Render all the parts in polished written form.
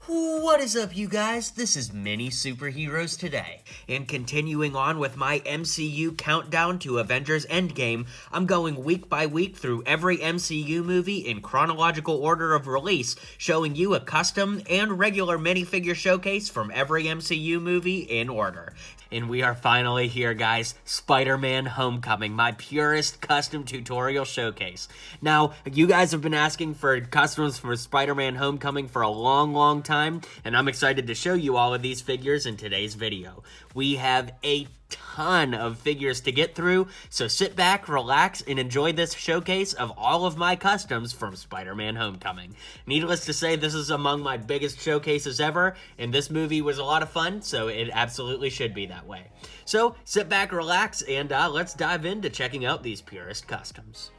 What is up, you guys? This is MiniSuperHeroes Today, and continuing on with my MCU countdown to Avengers Endgame, I'm going week by week through every MCU movie in chronological order of release, showing you a custom and regular minifigure showcase from every MCU movie in order. And we are finally here, guys. Spider-Man Homecoming, my purest custom tutorial showcase. Now, you guys have been asking for customs for Spider-Man Homecoming for a long time, and I'm excited to show you all of these figures in today's video. We have a ton of figures to get through, so sit back, relax, and enjoy this showcase of all of my customs from Spider-Man Homecoming. Needless to say, this is among my biggest showcases ever, and this movie was a lot of fun, so it absolutely should be that way. So sit back, relax, and let's dive into checking out these purist customs.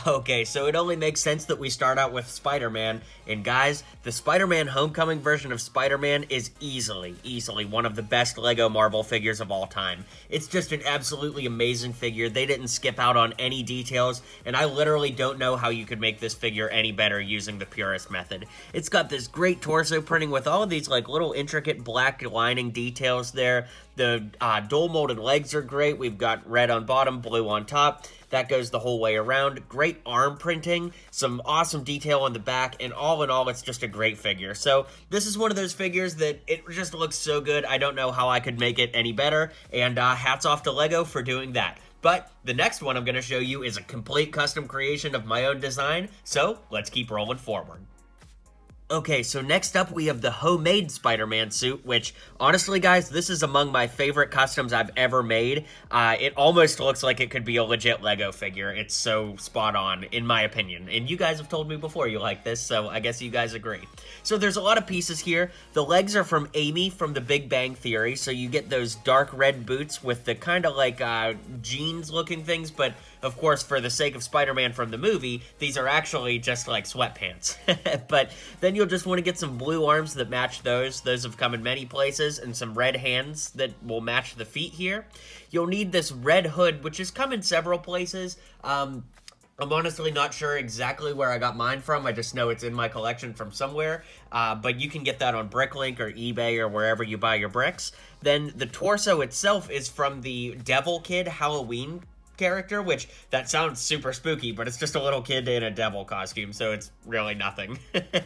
Okay, so it only makes sense that we start out with Spider-Man, and guys, the Spider-Man Homecoming version of Spider-Man is easily one of the best LEGO Marvel figures of all time. It's just an absolutely amazing figure. They didn't skip out on any details, and I literally don't know how you could make this figure any better using the purist method. It's got this great torso printing with all of these like little intricate black lining details there. The dual molded legs are great. We've got red on bottom, blue on top. That goes the whole way around. Great arm printing, some awesome detail on the back, and all in all, it's just a great figure. So this is one of those figures that it just looks so good. I don't know how I could make it any better, and hats off to LEGO for doing that. But the next one I'm going to show you is a complete custom creation of my own design, so let's keep rolling forward. Okay, so next up we have the homemade Spider-Man suit, which, honestly guys, this is among my favorite customs I've ever made. It almost looks like it could be a legit LEGO figure. It's so spot on, in my opinion. And you guys have told me before you like this, so I guess you guys agree. So there's a lot of pieces here. The legs are from Amy from The Big Bang Theory, so you get those dark red boots with the kind of like jeans-looking things, but of course, for the sake of Spider-Man from the movie, these are actually just like sweatpants. But then you'll just want to get some blue arms that match those. Those have come in many places, and some red hands that will match the feet here. You'll need this red hood, which has come in several places. I'm honestly not sure exactly where I got mine from. I just know it's in my collection from somewhere. But you can get that on Bricklink or eBay or wherever you buy your bricks. Then the torso itself is from the Devil Kid Halloween character, which that sounds super spooky, but it's just a little kid in a devil costume, so it's really nothing.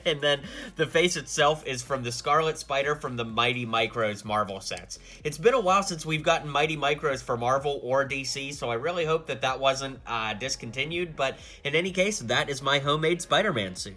And then the face itself is from the Scarlet Spider from the Mighty Micros Marvel sets. It's been a while since we've gotten Mighty Micros for Marvel or DC, so I really hope that that wasn't discontinued, but in any case, that is my homemade Spider-Man suit.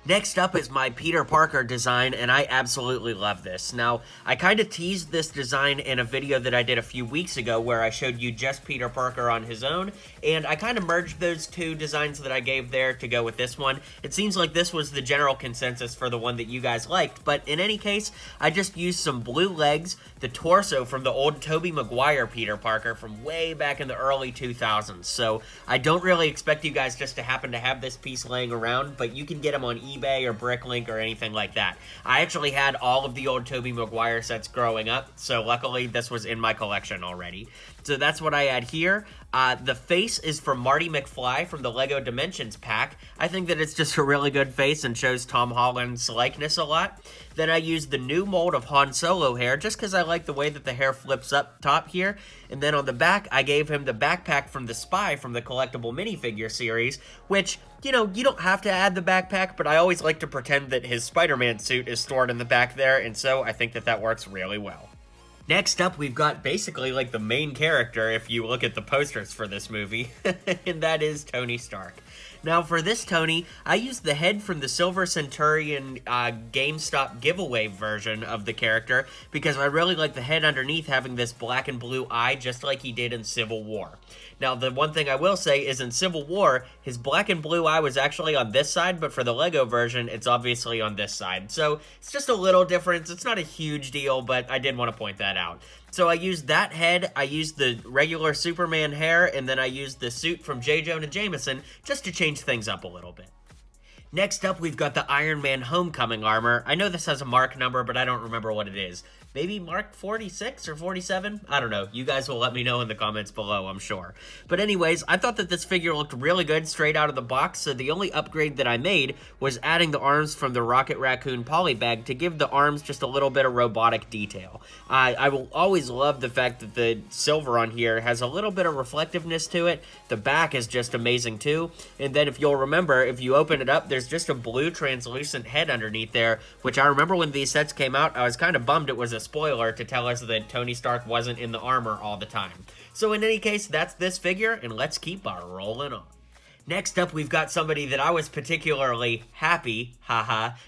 Next up is my Peter Parker design, and I absolutely love this. Now, I kind of teased this design in a video that I did a few weeks ago where I showed you just Peter Parker on his own, and I kind of merged those two designs that I gave there to go with this one. It seems like this was the general consensus for the one that you guys liked, but in any case, I just used some blue legs, the torso from the old Tobey Maguire Peter Parker from way back in the early 2000s, so I don't really expect you guys just to happen to have this piece laying around, but you can get them on eBay or Bricklink or anything like that. I actually had all of the old Tobey Maguire sets growing up, so luckily this was in my collection already. So that's what I had here. The face is from Marty McFly from the LEGO Dimensions pack. I think that it's just a really good face and shows Tom Holland's likeness a lot. Then I used the new mold of Han Solo hair just because I like the way that the hair flips up top here. And then on the back, I gave him the backpack from the Spy from the collectible minifigure series, which, you know, you don't have to add the backpack, but I always like to pretend that his Spider-Man suit is stored in the back there, and so I think that that works really well. Next up, we've got basically like the main character if you look at the posters for this movie, and that is Tony Stark. Now for this Tony, I used the head from the Silver Centurion GameStop giveaway version of the character because I really like the head underneath having this black and blue eye just like he did in Civil War. Now the one thing I will say is in Civil War, his black and blue eye was actually on this side, but for the LEGO version, it's obviously on this side. So it's just a little difference. It's not a huge deal, but I did want to point that out. So I used that head, I used the regular Superman hair, and then I used the suit from J. Jonah Jameson just to change things up a little bit. Next up, we've got the Iron Man Homecoming armor. I know this has a mark number, but I don't remember what it is. Maybe mark 46 or 47? I don't know. You guys will let me know in the comments below, I'm sure. But anyways, I thought that this figure looked really good straight out of the box, so the only upgrade that I made was adding the arms from the Rocket Raccoon polybag to give the arms just a little bit of robotic detail. I will always love the fact that the silver on here has a little bit of reflectiveness to it. The back is just amazing too. And then if you'll remember, if you open it up, there's just a blue translucent head underneath there, which I remember when these sets came out, I was kind of bummed it was a spoiler to tell us that Tony Stark wasn't in the armor all the time. So in any case, that's this figure, and let's keep our rolling on. Next up, we've got somebody that I was particularly happy,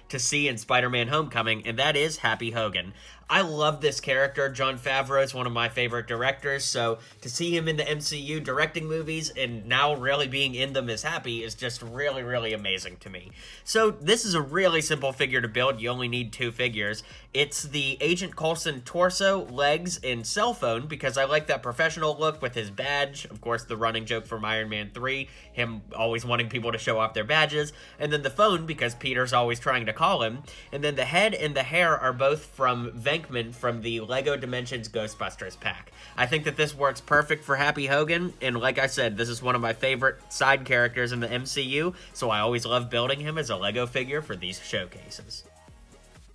to see in Spider-Man Homecoming, and that is Happy Hogan. I love this character. Jon Favreau is one of my favorite directors, so to see him in the MCU directing movies and now really being in them as Happy is just really, really amazing to me. So this is a really simple figure to build. You only need 2 figures. It's the Agent Coulson torso, legs, and cell phone because I like that professional look with his badge. Of course, the running joke from Iron Man 3, him always wanting people to show off their badges. And then the phone because Peter's always trying to call him. And then the head and the hair are both from Venkman from the LEGO Dimensions Ghostbusters pack. I think that this works perfect for Happy Hogan, and like I said, this is one of my favorite side characters in the MCU, so I always love building him as a LEGO figure for these showcases.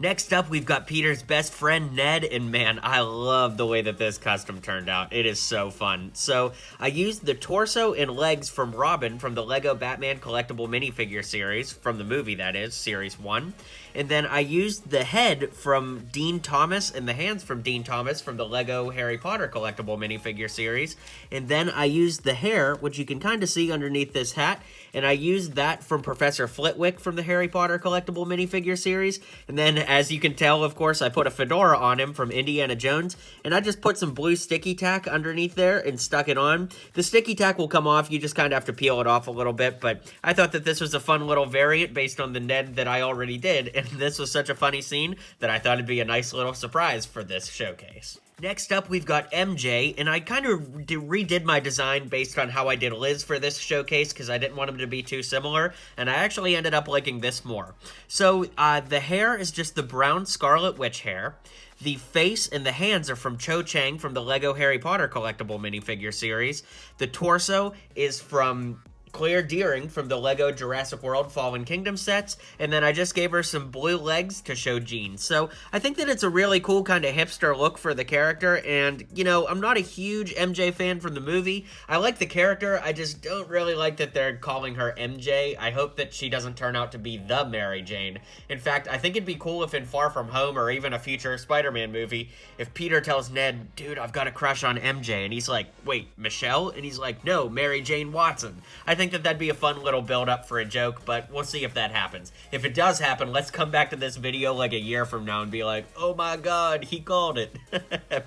Next up, we've got Peter's best friend, Ned, and man, I love the way that this custom turned out. It is so fun. So, I used the torso and legs from Robin from the LEGO Batman Collectible Minifigure series, from the movie that is, Series 1. And then I used the head from Dean Thomas and the hands from Dean Thomas from the LEGO Harry Potter Collectible Minifigure series. And then I used the hair, which you can kind of see underneath this hat, and I used that from Professor Flitwick from the Harry Potter Collectible Minifigure series. And then, as you can tell, of course, I put a fedora on him from Indiana Jones, and I just put some blue sticky tack underneath there and stuck it on. The sticky tack will come off, you just kind of have to peel it off a little bit, but I thought that this was a fun little variant based on the Ned that I already did, and this was such a funny scene that I thought it'd be a nice little surprise for this showcase. Next up, we've got MJ, and I kind of redid my design based on how I did Liz for this showcase because I didn't want them to be too similar, and I actually ended up liking this more. So, the hair is just the brown Scarlet Witch hair. The face and the hands are from Cho Chang from the LEGO Harry Potter Collectible Minifigure series. The torso is from Claire Dearing from the LEGO Jurassic World Fallen Kingdom sets, and then I just gave her some blue legs to show Jean. So I think that it's a really cool kind of hipster look for the character, and, you know, I'm not a huge MJ fan from the movie. I like the character, I just don't really like that they're calling her MJ. I hope that she doesn't turn out to be the Mary Jane. In fact, I think it'd be cool if in Far From Home or even a future Spider-Man movie, if Peter tells Ned, dude, I've got a crush on MJ, and he's like, wait, Michelle? And he's like, no, Mary Jane Watson. I think that that'd be a fun little build-up for a joke, but we'll see if that happens. If it does happen, let's come back to this video like a year from now and be like, oh my god, he called it.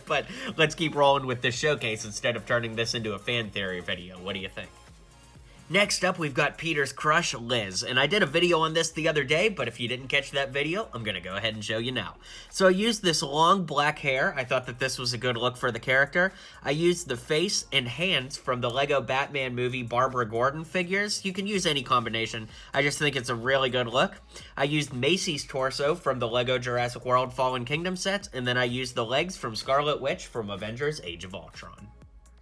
But let's keep rolling with this showcase instead of turning this into a fan theory video. What do you think? Next up, we've got Peter's crush, Liz, and I did a video on this the other day, but if you didn't catch that video, I'm gonna go ahead and show you now. So I used this long black hair. I thought that this was a good look for the character. I used the face and hands from the LEGO Batman movie Barbara Gordon figures. You can use any combination. I just think it's a really good look. I used Macy's torso from the LEGO Jurassic World Fallen Kingdom sets, and then I used the legs from Scarlet Witch from Avengers Age of Ultron.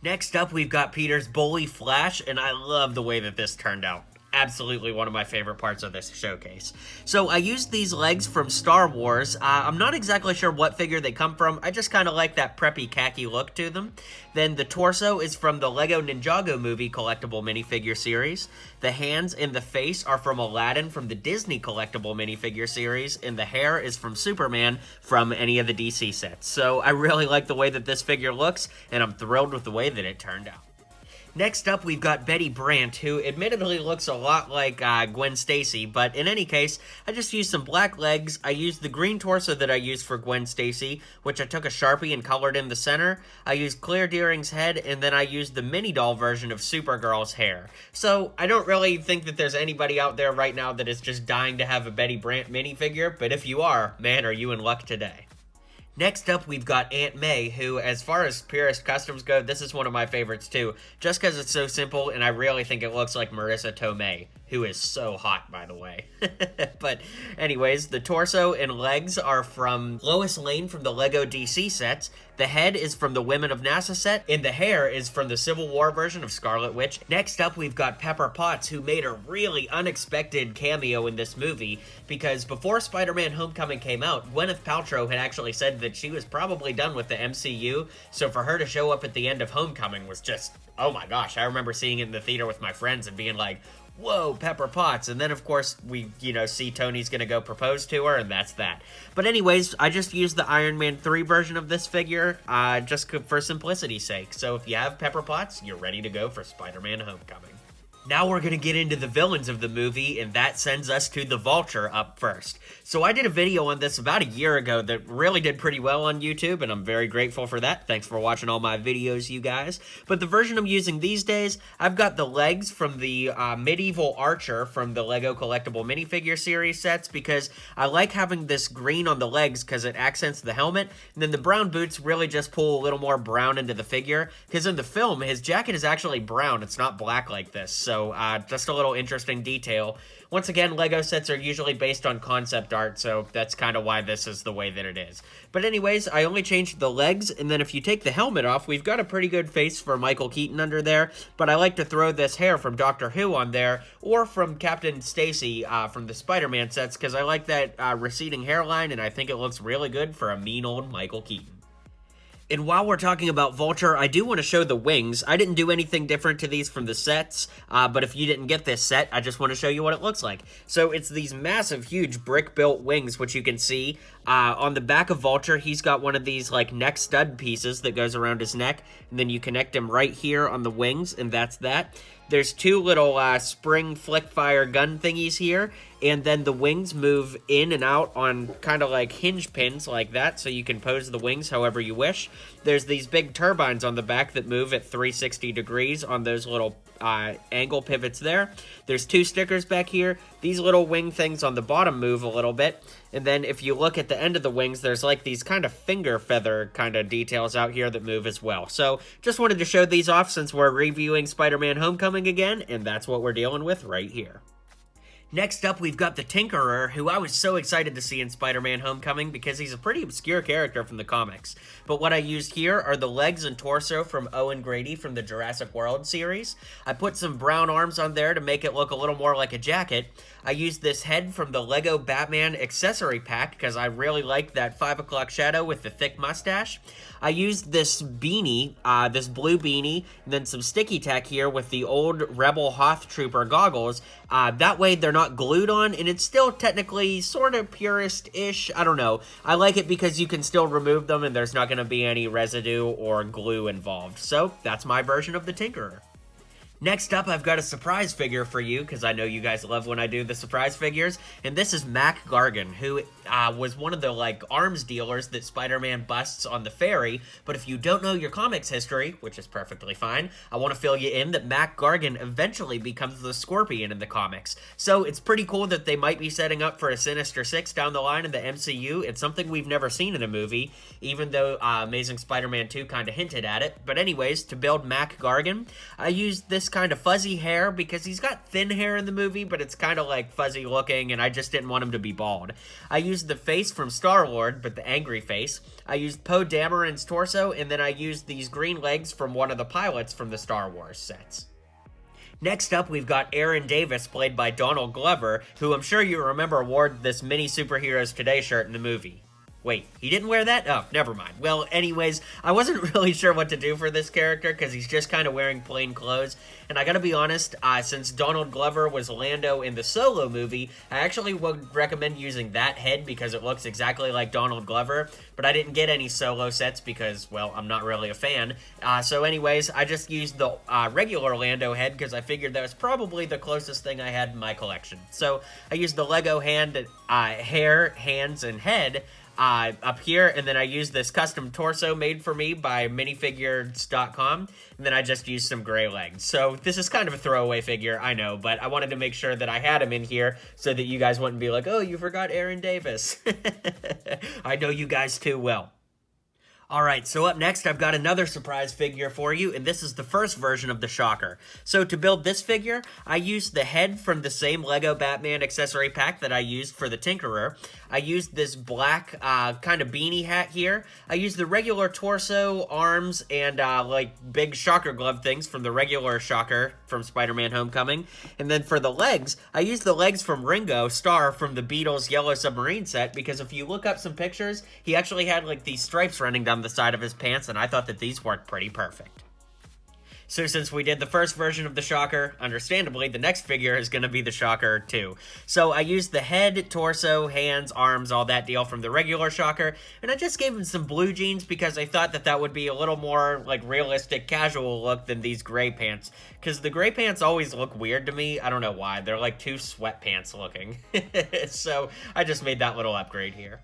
Next up, we've got Peter's bully Flash, and I love the way that this turned out. Absolutely one of my favorite parts of this showcase. So I used these legs from Star Wars. I'm not exactly sure what figure they come from. I just kind of like that preppy khaki look to them. Then the torso is from the LEGO Ninjago movie collectible minifigure series. The hands and the face are from Aladdin from the Disney collectible minifigure series. And the hair is from Superman from any of the DC sets. So I really like the way that this figure looks, and I'm thrilled with the way that it turned out. Next up, we've got Betty Brant, who admittedly looks a lot like Gwen Stacy, but in any case, I just used some black legs. I used the green torso that I used for Gwen Stacy, which I took a Sharpie and colored in the center. I used Claire Dearing's head, and then I used the mini doll version of Supergirl's hair. So, I don't really think that there's anybody out there right now that is just dying to have a Betty Brant minifigure, but if you are, man, are you in luck today. Next up, we've got Aunt May, who, as far as purist customs go, this is one of my favorites too, just because it's so simple, and I really think it looks like Marissa Tomei. who is so hot, by the way. But anyways, the torso and legs are from Lois Lane from the Lego DC sets. The head is from the Women of NASA set, and the hair is from the Civil War version of Scarlet Witch. Next up, we've got Pepper Potts, who made a really unexpected cameo in this movie, because before Spider-Man Homecoming came out, Gwyneth Paltrow had actually said that she was probably done with the MCU, so for her to show up at the end of Homecoming was just, oh my gosh, I remember seeing it in the theater with my friends and being like, whoa, Pepper Potts. And then, of course, we, see Tony's gonna go propose to her, and that's that. But anyways, I just used the Iron Man 3 version of this figure, just for simplicity's sake. So if you have Pepper Potts, you're ready to go for Spider-Man Homecoming. Now we're going to get into the villains of the movie, and that sends us to the Vulture up first. So I did a video on this about a year ago that really did pretty well on YouTube, and I'm very grateful for that. Thanks for watching all my videos, you guys. But the version I'm using these days, I've got the legs from the medieval archer from the Lego collectible minifigure series sets, because I like having this green on the legs because it accents the helmet, and then the brown boots really just pull a little more brown into the figure, because in the film, his jacket is actually brown. It's not black like this. So just a little interesting detail. Once again, Lego sets are usually based on concept art, so that's kind of why this is the way that it is. But anyways, I only changed the legs, and then if you take the helmet off, we've got a pretty good face for Michael Keaton under there, but I like to throw this hair from Doctor Who on there, or from Captain Stacy from the Spider-Man sets, because I like that receding hairline, and I think it looks really good for a mean old Michael Keaton. And while we're talking about Vulture, I do want to show the wings. I didn't do anything different to these from the sets, but if you didn't get this set, I just want to show you what it looks like. So it's these massive, huge brick-built wings, which you can see. On the back of Vulture, he's got one of these like neck stud pieces that goes around his neck, and then you connect him right here on the wings, and that's that. There's two little spring flick fire gun thingies here, and then the wings move in and out on kind of like hinge pins like that, so you can pose the wings however you wish. There's these big turbines on the back that move at 360 degrees on those little angle pivots there. There's two stickers back here. These little wing things on the bottom move a little bit. And then if you look at the end of the wings, there's like these kind of finger feather kind of details out here that move as well. So just wanted to show these off since we're reviewing Spider-Man Homecoming again, and that's what we're dealing with right here. Next up, we've got the Tinkerer, who I was so excited to see in Spider-Man Homecoming because he's a pretty obscure character from the comics. But what I used here are the legs and torso from Owen Grady from the Jurassic World series. I put some brown arms on there to make it look a little more like a jacket. I used this head from the Lego Batman accessory pack because I really like that 5 o'clock shadow with the thick mustache. I used this beanie, this blue beanie, and then some sticky tack here with the old Rebel Hoth Trooper goggles. That way they're not glued on, and it's still technically sort of purist-ish. I don't know. I like it because you can still remove them and there's not going to be any residue or glue involved. So that's my version of the Tinkerer. Next up, I've got a surprise figure for you, because I know you guys love when I do the surprise figures, and this is Mac Gargan, who was one of the, arms dealers that Spider-Man busts on the ferry, but if you don't know your comics history, which is perfectly fine, I want to fill you in that Mac Gargan eventually becomes the Scorpion in the comics. So it's pretty cool that they might be setting up for a Sinister Six down the line in the MCU. It's something we've never seen in a movie, even though Amazing Spider-Man 2 kind of hinted at it. But anyways, to build Mac Gargan, I used this kind of fuzzy hair because he's got thin hair in the movie, but it's kind of like fuzzy looking, and I just didn't want him to be bald. I used the face from Star-Lord, but the angry face. I used Poe Dameron's torso, and then I used these green legs from one of the pilots from the Star Wars sets. Next up, we've got Aaron Davis, played by Donald Glover, who I'm sure you remember wore this Mini-Superheroes Today shirt in the movie. Wait, he didn't wear that? Oh, never mind. Well, anyways, I wasn't really sure what to do for this character because he's just kind of wearing plain clothes. And I gotta be honest, since Donald Glover was Lando in the Solo movie, I actually would recommend using that head because it looks exactly like Donald Glover. But I didn't get any Solo sets because, well, I'm not really a fan. So anyways, I just used the regular Lando head because I figured that was probably the closest thing I had in my collection. So I used the Lego hand, hair, hands, and head up here, and then I used this custom torso made for me by minifigures.com, and then I just used some gray legs. So this is kind of a throwaway figure, I know, but I wanted to make sure that I had him in here so that you guys wouldn't be like, oh, you forgot Aaron Davis. I know you guys too well. Alright, so up next I've got another surprise figure for you, and this is the first version of the Shocker. So to build this figure, I used the head from the same LEGO Batman accessory pack that I used for the Tinkerer. I used this black kind of beanie hat here. I used the regular torso, arms, and like big Shocker glove things from the regular Shocker from Spider-Man Homecoming. And then for the legs, I used the legs from Ringo Starr from the Beatles Yellow Submarine set, because if you look up some pictures, he actually had like these stripes running down the side of his pants, and I thought that these worked pretty perfect. So since we did the first version of the Shocker, understandably, the next figure is going to be the Shocker too. So I used the head, torso, hands, arms, all that deal from the regular Shocker, and I just gave him some blue jeans because I thought that that would be a little more like realistic, casual look than these gray pants. Because the gray pants always look weird to me. I don't know why. They're like too sweatpants looking. So I just made that little upgrade here.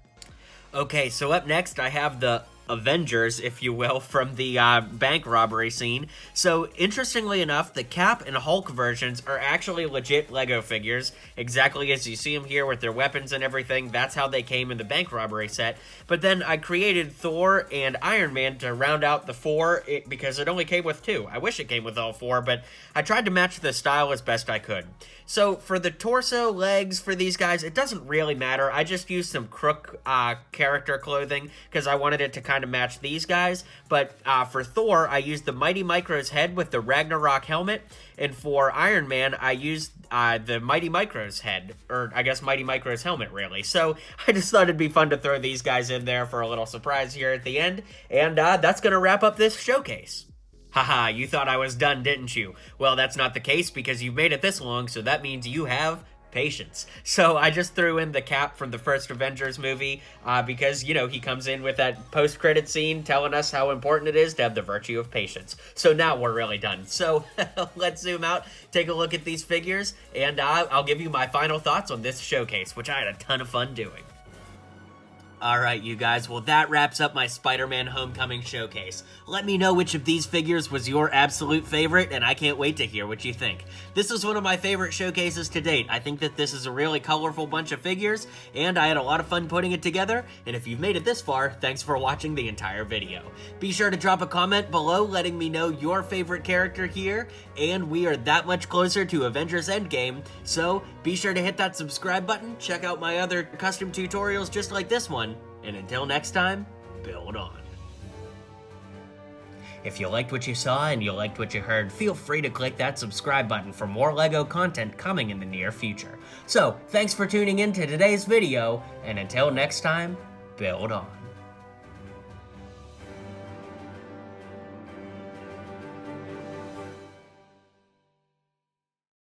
Okay, so up next I have the Avengers, if you will, from the bank robbery scene. So, interestingly enough, the Cap and Hulk versions are actually legit LEGO figures, exactly as you see them here with their weapons and everything. That's how they came in the bank robbery set. But then I created Thor and Iron Man to round out the four, because it only came with two. I wish it came with all four, but I tried to match the style as best I could. So, for the torso, legs, for these guys, it doesn't really matter. I just used some Crook character clothing, because I wanted it to kind of match these guys. But for Thor, I used the Mighty Micro's head with the Ragnarok helmet, and for Iron Man, I used the Mighty Micro's head, or I guess Mighty Micro's helmet, really. So I just thought it'd be fun to throw these guys in there for a little surprise here at the end, and that's gonna wrap up this showcase. Haha, you thought I was done, didn't you? Well, that's not the case, because you've made it this long, so that means you have patience. So I just threw in the Cap from the first Avengers movie because, you know, he comes in with that post-credit scene telling us how important it is to have the virtue of patience. So now we're really done. So let's zoom out, take a look at these figures, and I'll give you my final thoughts on this showcase, which I had a ton of fun doing. Alright, you guys, well that wraps up my Spider-Man Homecoming showcase. Let me know which of these figures was your absolute favorite, and I can't wait to hear what you think. This is one of my favorite showcases to date. I think that this is a really colorful bunch of figures, and I had a lot of fun putting it together, and if you've made it this far, thanks for watching the entire video. Be sure to drop a comment below letting me know your favorite character here, and we are that much closer to Avengers Endgame, so be sure to hit that subscribe button, check out my other custom tutorials just like this one, and until next time, build on. If you liked what you saw and you liked what you heard, feel free to click that subscribe button for more LEGO content coming in the near future. So, thanks for tuning in to today's video, and until next time, build on.